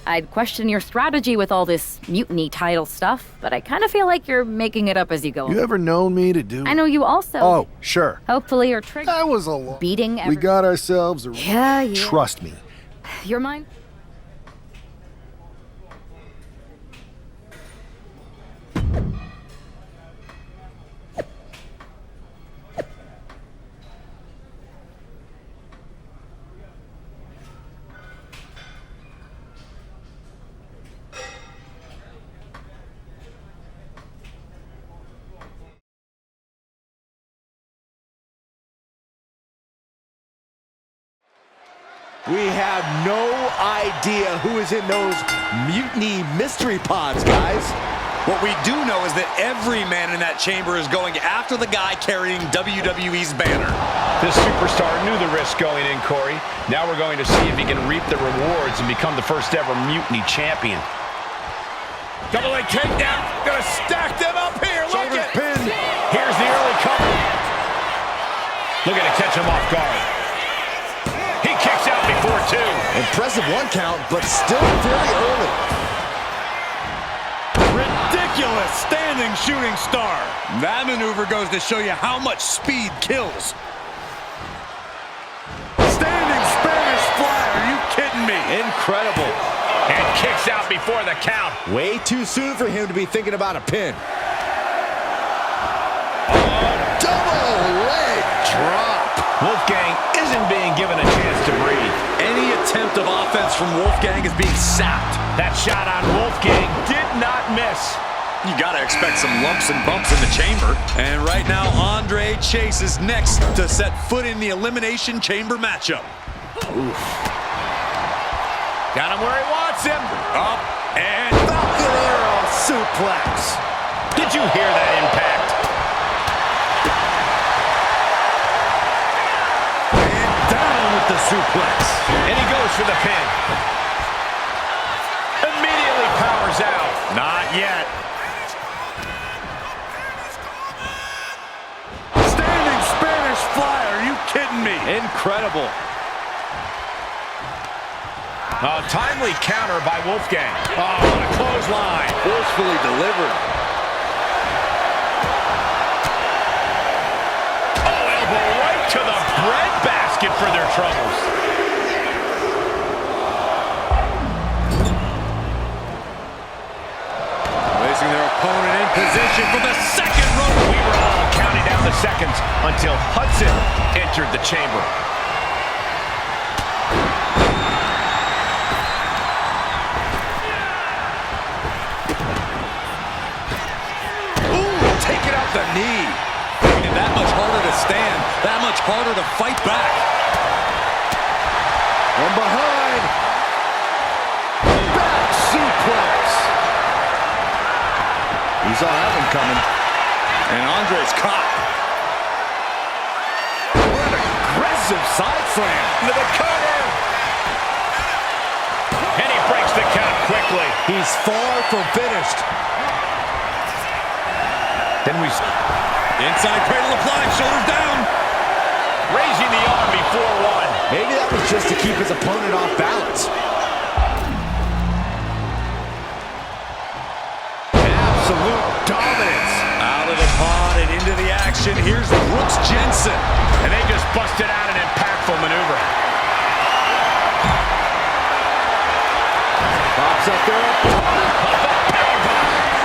I'd question your strategy with all this mutiny title stuff, but I kind of feel like you're making it up as you go. You ever known me to do? I know you also. Oh, sure. Hopefully you're triggered. That was a lot. Beating We got ourselves a... Yeah. Trust me. You're mine? We have no idea who is in those mutiny mystery pods, guys. What we do know is that every man in that chamber is going after the guy carrying WWE's banner. This superstar knew the risk going in, Corey. Now we're going to see if he can reap the rewards and become the first ever mutiny champion. Double leg takedown. Gonna stack them up here. Look Shoulders at pinned. Here's the early cover. Look at it catch him off guard. He kicks out before two. Impressive one count, but still very early. Ridiculous standing shooting star. That maneuver goes to show you how much speed kills. Standing Spanish fly, are you kidding me? Incredible. And kicks out before the count. Way too soon for him to be thinking about a pin. Double leg drop. Wolfgang isn't being given a chance to breathe. Any attempt of offense from Wolfgang is being sapped. That shot on Wolfgang did not miss. You gotta expect some lumps and bumps in the chamber. And right now, Andre Chase is next to set foot in the Elimination Chamber matchup. Oof. Got him where he wants him. Up and Falcon Arrow suplex. Did you hear that impact? And down with the suplex. And he goes for the pin. Immediately powers out. Not yet. Standing Spanish fly, are you kidding me? Incredible. A timely counter by Wolfgang. Oh, what a clothesline. Forcefully delivered. Oh, elbow right to the breadbasket for their troubles. Placing their opponent in position for the second rope. We were all counting down the seconds until Hudson entered the chamber. Taking out the knee. Making it that much harder to stand, that much harder to fight back. From behind. Back suplex. He saw that one coming. And Andre's caught. What an aggressive side slam. Into the cover. And he breaks the count quickly. He's far from finished. Then we inside cradle applied, shoulders down. Raising the arm before one. Maybe that was just to keep his opponent off balance. Absolute dominance. Out of the pod and into the action. Here's Brooks Jensen. And they just busted out an impactful maneuver. Pops up there.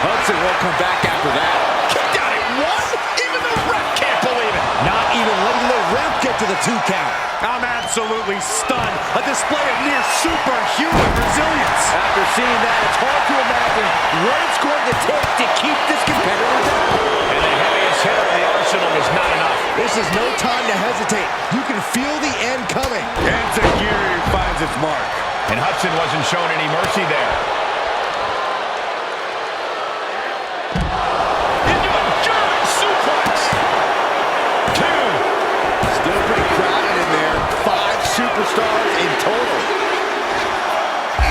Hudson won't come back after that. Kicked out at one. Even the ref can't believe it. Not even letting the ref get to the 2 count. I'm absolutely stunned. A display of near superhuman resilience. After seeing that, it's hard to imagine what it's going to take to keep this competitor down. And the heaviest hitter in the arsenal was not enough. This is no time to hesitate. You can feel the end coming. And Takiri finds its mark. And Hudson wasn't shown any mercy there. Into a German suplex. 2. Still pretty crowded in there. 5 superstars in total.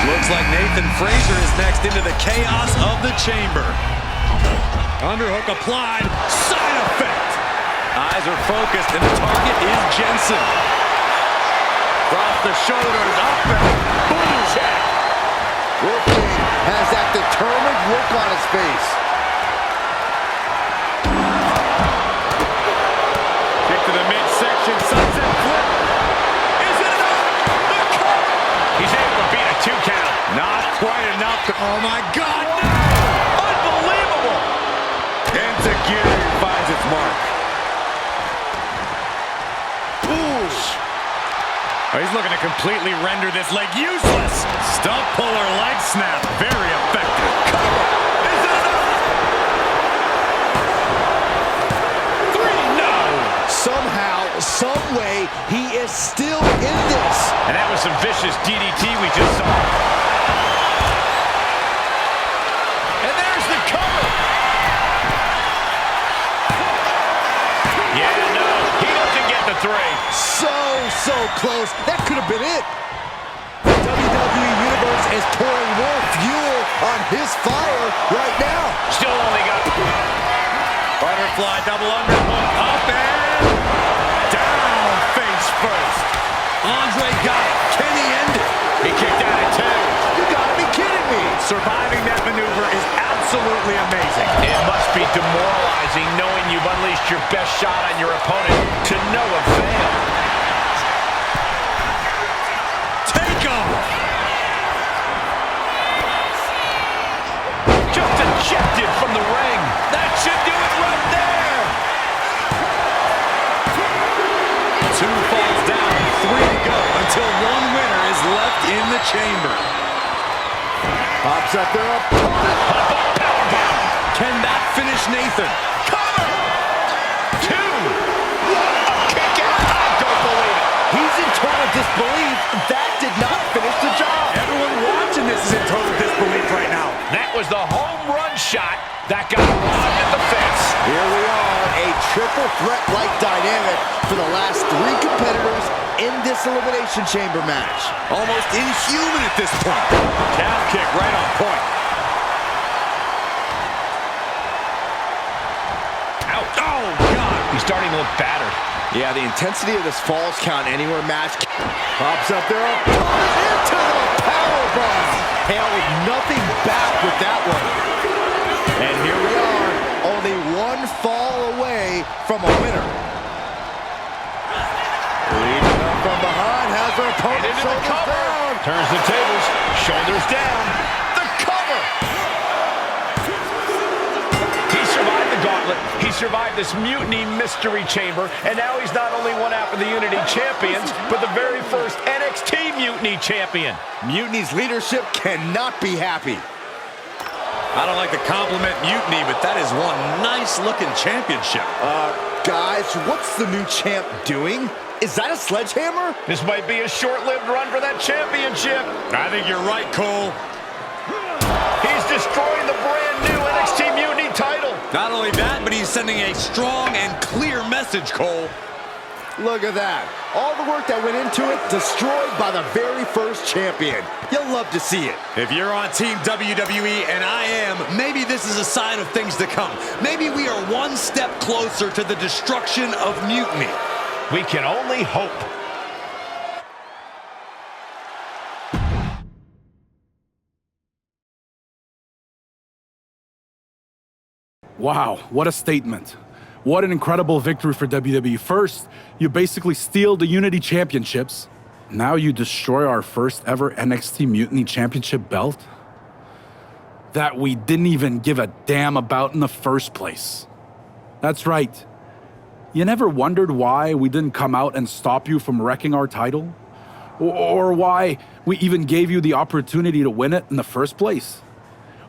Looks like Nathan Frazier is next into the chaos of the chamber. Underhook applied. Side effect. Eyes are focused, and the target is Jensen. Across the shoulders, up and boom. Check. Wolfgang has that determined look on his face. Kick to the midsection, sunset flip. Is it enough? The cover! He's able to beat a 2 count. Not quite enough to... Oh, my God, no! Unbelievable! Insecurity finds its mark. Oh, he's looking to completely render this leg useless. Stump puller leg snap. Very effective. Cover. Is it enough? 3, no! Somehow, some way, he is still in this. And that was some vicious DDT we just saw. And there's the cover. Yeah, no, he doesn't get the 3. So close. That could have been it. The WWE Universe is pouring more fuel on his fire right now. Still only got... Butterfly double underhook. Up and down face first. Andre got it. Can he end it? He kicked out at 2. You gotta be kidding me. Surviving that maneuver is absolutely amazing. It must be demoralizing knowing you've unleashed your best shot on your opponent to no avail. Take off. Just ejected from the ring. That should do it right there. 2 falls down, 3 to go until one winner is left in the chamber. Pops up there up. Powerbomb. Can that finish Nathan? Cover. 2. A kick out. I don't believe it. He's in total disbelief. That did not finish the job. Everyone watching this is in total disbelief right now. That was the home run shot that got robbed at the fence. Here we are, a triple threat-like dynamic for the last 3 competitors in this Elimination Chamber match. Almost inhuman at this point. Calf kick right on point. Ouch. Oh, God. He's starting to look battered. Yeah, the intensity of this Falls Count Anywhere match. Pops up there, up into the powerbomb. Held nothing back with that one. And here we are, only 1 fall away from a winner. Leading up from behind, has her opponent And into the shoulders cover. down. Turns the tables, shoulders down. The cover. He survived the gauntlet. He survived this Mutiny Mystery Chamber. And now he's not only one half of the Unity Champions, but the very first NXT Mutiny Champion. Mutiny's leadership cannot be happy. I don't like to compliment Mutiny, but that is one nice-looking championship. Guys, what's the new champ doing? Is that a sledgehammer? This might be a short-lived run for that championship. I think you're right, Cole. He's destroying the brand new NXT Mutiny title. Not only that, but he's sending a strong and clear message, Cole. Look at that. All the work that went into it, destroyed by the very first champion. You'll love to see it. If you're on Team WWE, and I am, maybe this is a sign of things to come. Maybe we are one step closer to the destruction of Mutiny. We can only hope. Wow, what a statement. What an incredible victory for WWE. First, you basically steal the Unity Championships. Now you destroy our first ever NXT Mutiny Championship belt that we didn't even give a damn about in the first place. That's right. You never wondered why we didn't come out and stop you from wrecking our title? Or why we even gave you the opportunity to win it in the first place?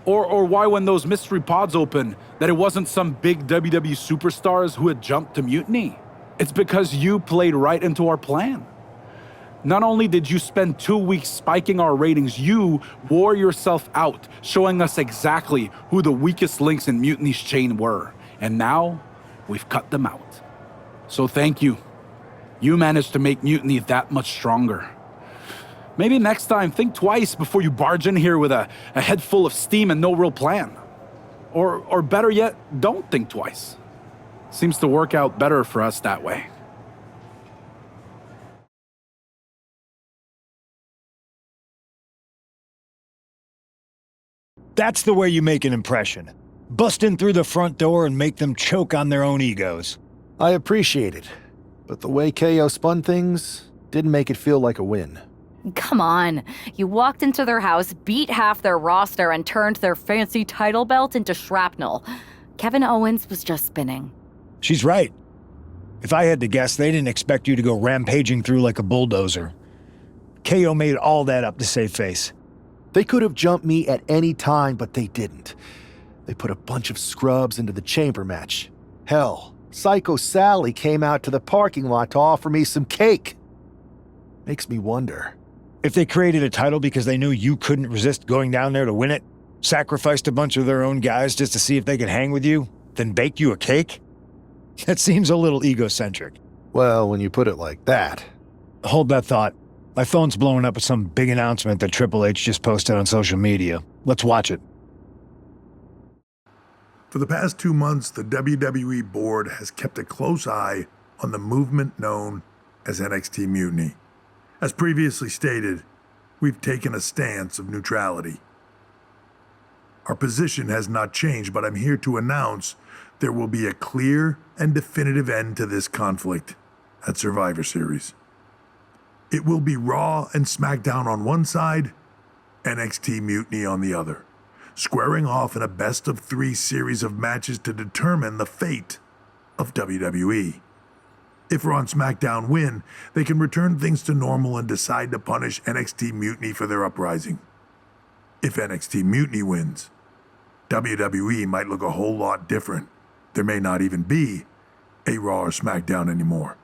Or why when those mystery pods opened, that it wasn't some big WWE superstars who had jumped to Mutiny? It's because you played right into our plan. Not only did you spend 2 weeks spiking our ratings, you wore yourself out, showing us exactly who the weakest links in Mutiny's chain were. And now, we've cut them out. So thank you. You managed to make Mutiny that much stronger. Maybe next time, think twice before you barge in here with a head full of steam and no real plan. Or better yet, don't think twice. Seems to work out better for us that way. That's the way you make an impression. Bust in through the front door and make them choke on their own egos. I appreciate it, but the way KO spun things didn't make it feel like a win. Come on. You walked into their house, beat half their roster, and turned their fancy title belt into shrapnel. Kevin Owens was just spinning. She's right. If I had to guess, they didn't expect you to go rampaging through like a bulldozer. KO made all that up to save face. They could have jumped me at any time, but they didn't. They put a bunch of scrubs into the chamber match. Hell, Psycho Sally came out to the parking lot to offer me some cake. Makes me wonder. If they created a title because they knew you couldn't resist going down there to win it, sacrificed a bunch of their own guys just to see if they could hang with you, then baked you a cake? That seems a little egocentric. Well, when you put it like that. Hold that thought. My phone's blowing up with some big announcement that Triple H just posted on social media. Let's watch it. For the past 2 months, the WWE board has kept a close eye on the movement known as NXT Mutiny. As previously stated, we've taken a stance of neutrality. Our position has not changed, but I'm here to announce there will be a clear and definitive end to this conflict at Survivor Series. It will be Raw and SmackDown on one side, NXT Mutiny on the other, squaring off in a best-of-3 series of matches to determine the fate of WWE. If Raw and SmackDown win, they can return things to normal and decide to punish NXT Mutiny for their uprising. If NXT Mutiny wins, WWE might look a whole lot different. There may not even be a Raw or SmackDown anymore.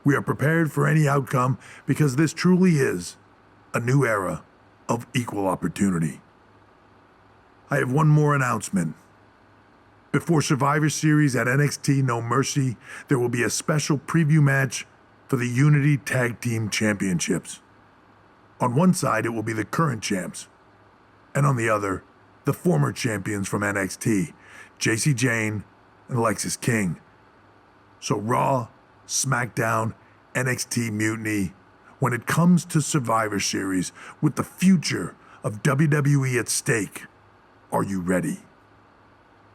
We are prepared for any outcome because this truly is a new era of equal opportunity. I have one more announcement. Before Survivor Series at NXT No Mercy, there will be a special preview match for the Unity Tag Team Championships. On one side, it will be the current champs, and on the other, the former champions from NXT, Jacy Jayne and Alexis King. So Raw, SmackDown, NXT Mutiny, when it comes to Survivor Series, with the future of WWE at stake, are you ready?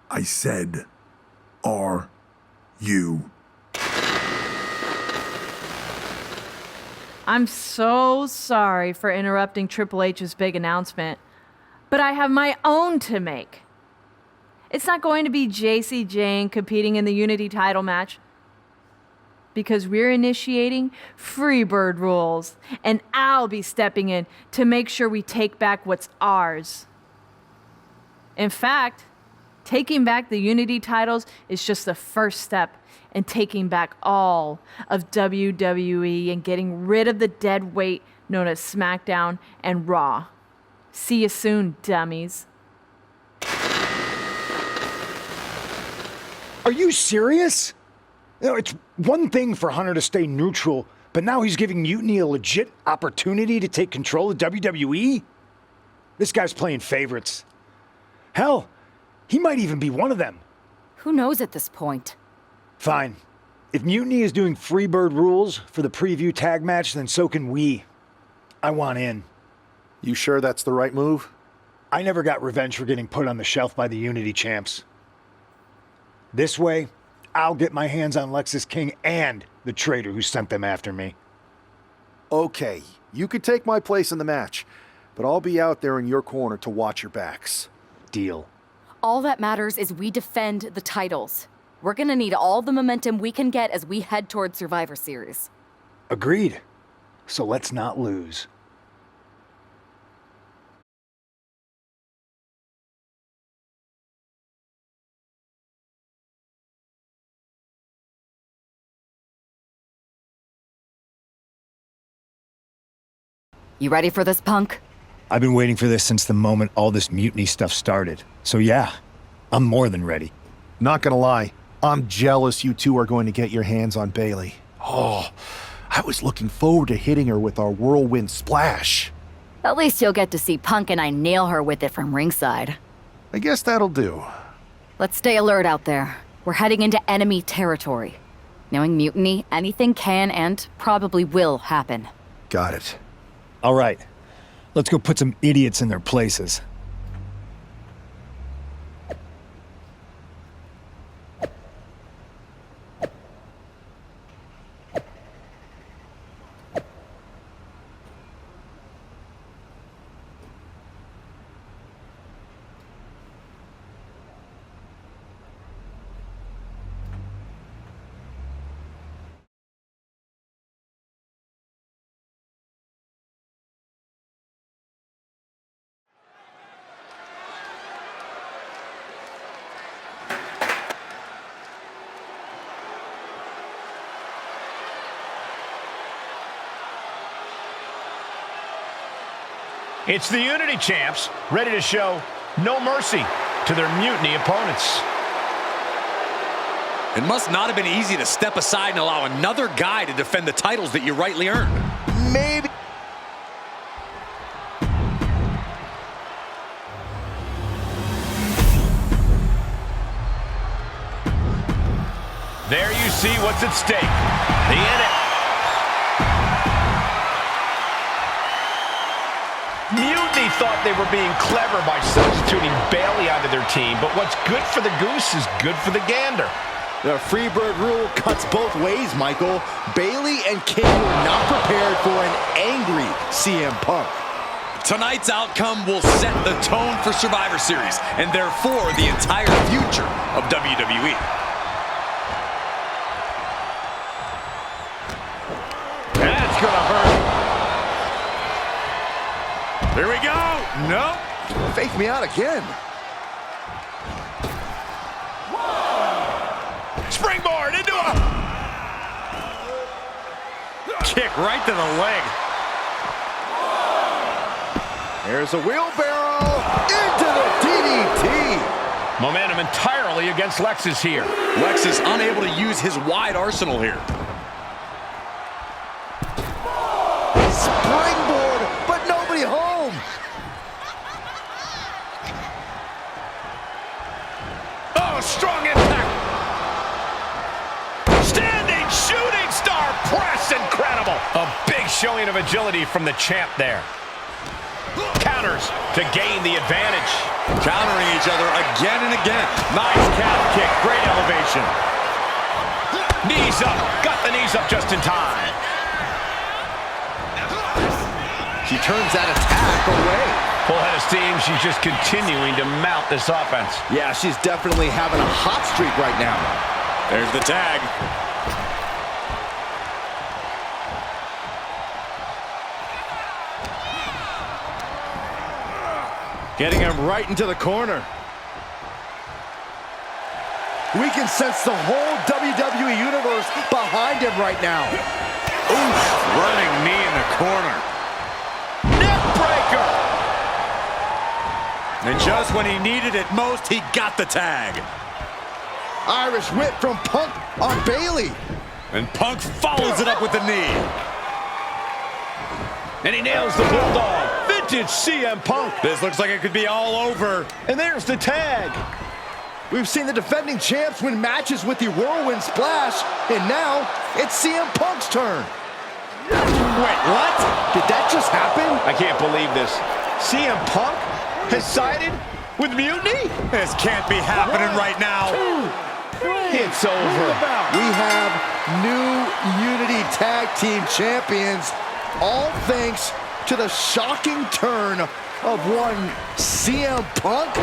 I said, are you? I'm so sorry for interrupting Triple H's big announcement, but I have my own to make. It's not going to be Jacy Jayne competing in the Unity title match, because we're initiating Freebird rules, and I'll be stepping in to make sure we take back what's ours. In fact, taking back the Unity titles is just the first step in taking back all of WWE and getting rid of the dead weight known as SmackDown and Raw. See you soon, dummies. Are you serious? You know, it's one thing for Hunter to stay neutral, but now he's giving Mutiny a legit opportunity to take control of WWE? This guy's playing favorites. Hell, he might even be one of them. Who knows at this point? Fine. If Mutiny is doing Freebird rules for the preview tag match, then so can we. I want in. You sure that's the right move? I never got revenge for getting put on the shelf by the Unity champs. This way, I'll get my hands on Lexis King and the traitor who sent them after me. Okay, you could take my place in the match, but I'll be out there in your corner to watch your backs. Deal. All that matters is we defend the titles. We're gonna need all the momentum we can get as we head toward Survivor Series. Agreed. So let's not lose. You ready for this, punk? I've been waiting for this since the moment all this mutiny stuff started. So yeah, I'm more than ready. Not gonna lie, I'm jealous you two are going to get your hands on Bayley. Oh, I was looking forward to hitting her with our whirlwind splash. At least you'll get to see Punk and I nail her with it from ringside. I guess that'll do. Let's stay alert out there. We're heading into enemy territory. Knowing Mutiny, anything can and probably will happen. Got it. All right, let's go put some idiots in their places. It's the Unity Champs, ready to show no mercy to their Mutiny opponents. It must not have been easy to step aside and allow another guy to defend the titles that you rightly earned. Maybe. There you see what's at stake. The Mutiny thought they were being clever by substituting Bayley onto their team, but what's good for the goose is good for the gander. The Freebird rule cuts both ways, Michael. Bayley and King were not prepared for an angry CM Punk. Tonight's outcome will set the tone for Survivor Series, and therefore the entire future of WWE. That's gonna hurt. Here we go. Nope. Fake me out again. Springboard into a Kick right to the leg. There's a wheelbarrow into the DDT. momentum entirely against Lexus here. Lex is unable to use his wide arsenal here. Springboard, but nobody home. Oh, strong impact. Standing shooting star press, incredible. A big showing of agility from the champ there. Counters to gain the advantage. Countering each other again and again. Nice calf kick, great elevation. Knees up, got the knees up just in time. She turns that attack away. Full head of steam, she's just continuing to mount this offense. Yeah, she's definitely having a hot streak right now. There's the tag. Getting him right into the corner. We can sense the whole WWE Universe behind him right now. Oof, running knee in the corner. Neck breaker! And just when he needed it most, he got the tag. Irish whip from Punk on Bayley. And Punk follows it up with the knee. And he nails the Bulldog. Vintage CM Punk. This looks like it could be all over. And there's the tag. We've seen the defending champs win matches with the Whirlwind Splash, and now it's CM Punk's turn. Wait, what? Did that just happen? I can't believe this. CM Punk has sided with Mutiny? This can't be happening right now. It's over. We have new Unity Tag Team Champions, all thanks to the shocking turn of one CM Punk.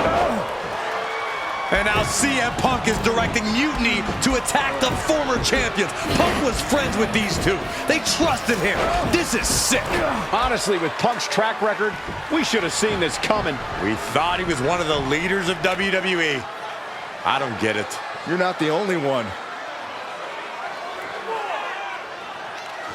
And now CM Punk is directing Mutiny to attack the former champions. Punk was friends with these two. They trusted him. This is sick. Honestly, with Punk's track record, we should have seen this coming. We thought he was one of the leaders of WWE. I don't get it. You're not the only one.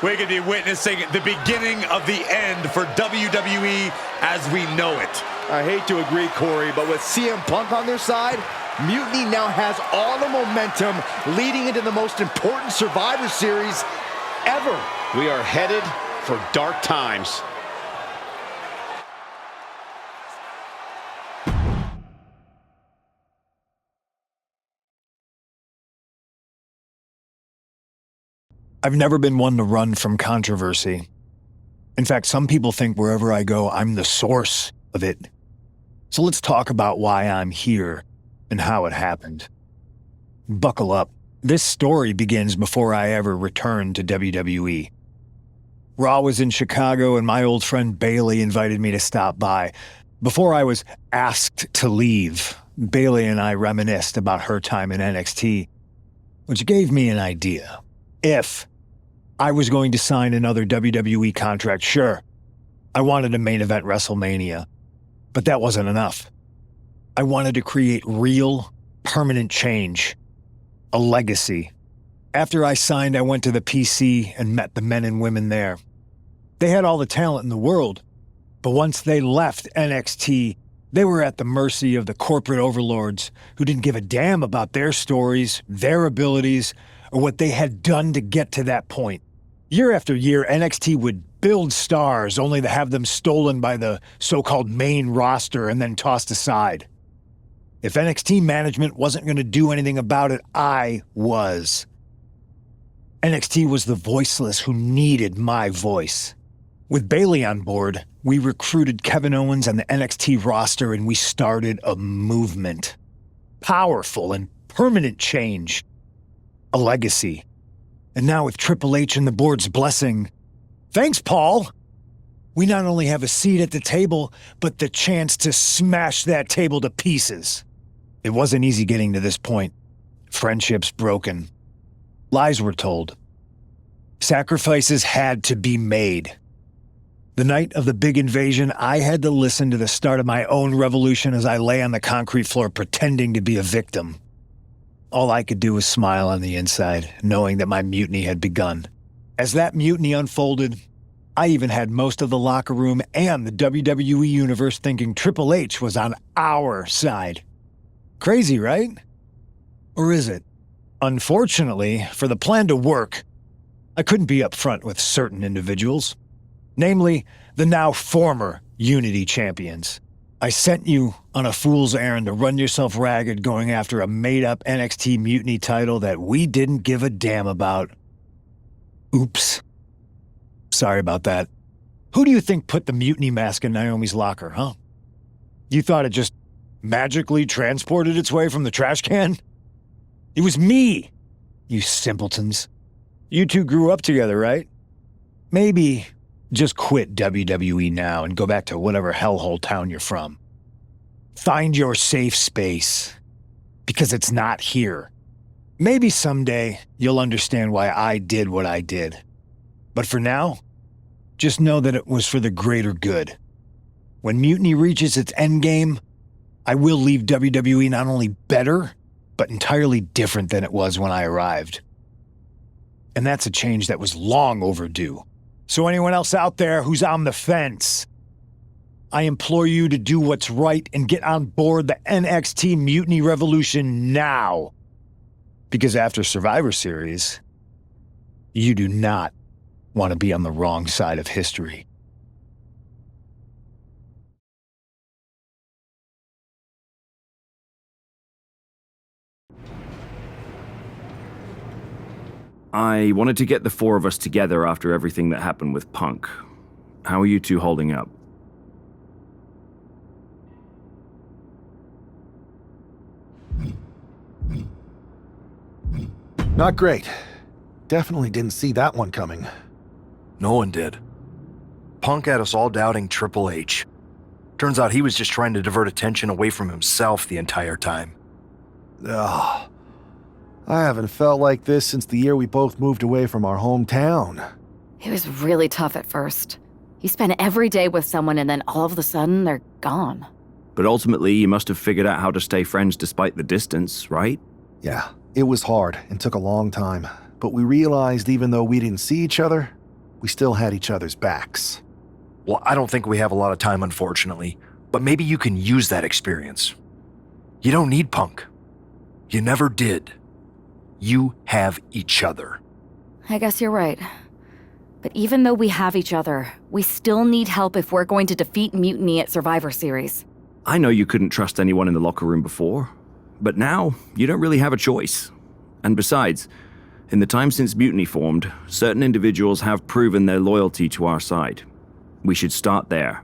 We could be witnessing the beginning of the end for WWE as we know it. I hate to agree, Corey, but with CM Punk on their side, Mutiny now has all the momentum leading into the most important Survivor Series ever. We are headed for dark times. I've never been one to run from controversy. In fact, some people think wherever I go, I'm the source of it. So let's talk about why I'm here and how it happened. Buckle up. This story begins before I ever returned to WWE. Raw was in Chicago and my old friend Bayley invited me to stop by. Before I was asked to leave, Bayley and I reminisced about her time in NXT, which gave me an idea. If I was going to sign another WWE contract, sure, I wanted a main event WrestleMania, but that wasn't enough. I wanted to create real, permanent change, a legacy. After I signed, I went to the PC and met the men and women there. They had all the talent in the world, But once they left NXT, they were at the mercy of the corporate overlords who didn't give a damn about their stories, their abilities, or what they had done to get to that point. Year after year, NXT would build stars only to have them stolen by the so-called main roster and then tossed aside. If NXT management wasn't going to do anything about it, I was. NXT was the voiceless who needed my voice. With Bayley on board, we recruited Kevin Owens and the NXT roster, and we started a movement. Powerful and permanent change. A legacy. And now with Triple H and the board's blessing, thanks, Paul! We not only have a seat at the table, but the chance to smash that table to pieces. It wasn't easy getting to this point. Friendships broken. Lies were told. Sacrifices had to be made. The night of the big invasion, I had to listen to the start of my own revolution as I lay on the concrete floor pretending to be a victim. All I could do was smile on the inside, knowing that my mutiny had begun. As that mutiny unfolded, I even had most of the locker room and the WWE Universe thinking Triple H was on our side. Crazy, right? Or is it? Unfortunately, for the plan to work, I couldn't be upfront with certain individuals. Namely, the now former Unity champions. I sent you on a fool's errand to run yourself ragged going after a made-up NXT Mutiny title that we didn't give a damn about. Oops. Sorry about that. Who do you think put the Mutiny mask in Naomi's locker, huh? You thought it just magically transported its way from the trash can? It was me, you simpletons. You two grew up together, right? Maybe just quit WWE now and go back to whatever hellhole town you're from. Find your safe space, because it's not here. Maybe someday you'll understand why I did what I did. But for now, just know that it was for the greater good. When Mutiny reaches its endgame, I will leave WWE not only better, but entirely different than it was when I arrived. And that's a change that was long overdue. So anyone else out there who's on the fence, I implore you to do what's right and get on board the NXT Mutiny Revolution now. Because after Survivor Series, you do not want to be on the wrong side of history. I wanted to get the four of us together after everything that happened with Punk. How are you two holding up? Not great. Definitely didn't see that one coming. No one did. Punk had us all doubting Triple H. Turns out he was just trying to divert attention away from himself the entire time. Ugh. I haven't felt like this since the year we both moved away from our hometown. It was really tough at first. You spend every day with someone and then all of a sudden they're gone. But ultimately, you must have figured out how to stay friends despite the distance, right? Yeah, it was hard and took a long time. But we realized even though we didn't see each other, we still had each other's backs. Well, I don't think we have a lot of time, unfortunately. But maybe you can use that experience. You don't need Punk. You never did. You have each other. I guess you're right. But even though we have each other, we still need help if we're going to defeat Mutiny at Survivor Series. I know you couldn't trust anyone in the locker room before, but now you don't really have a choice. And besides, in the time since Mutiny formed, certain individuals have proven their loyalty to our side. We should start there.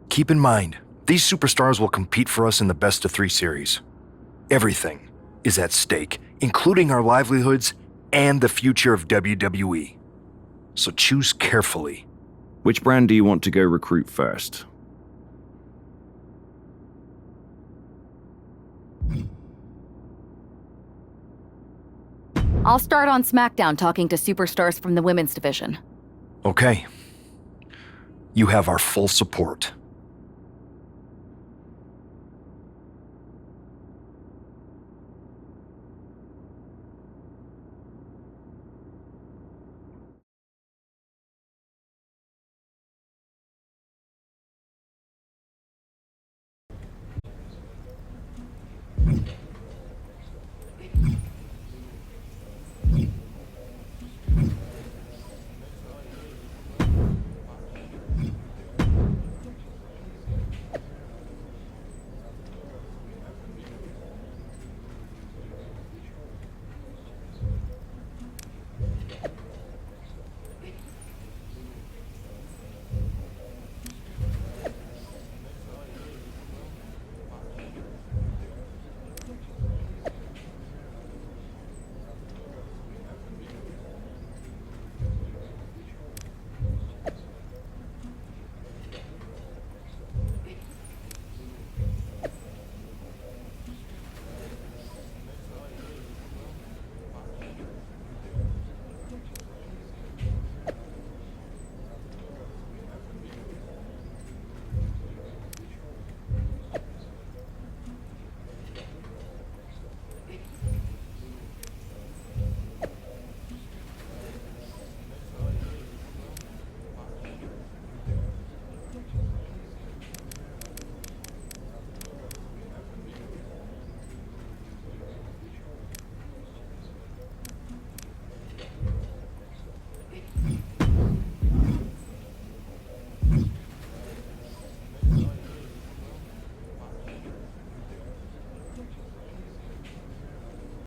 Keep in mind, these superstars will compete for us in the best-of-3 series. Everything is at stake, including our livelihoods and the future of WWE. So choose carefully. Which brand do you want to go recruit first? I'll start on SmackDown talking to superstars from the women's division. Okay. You have our full support.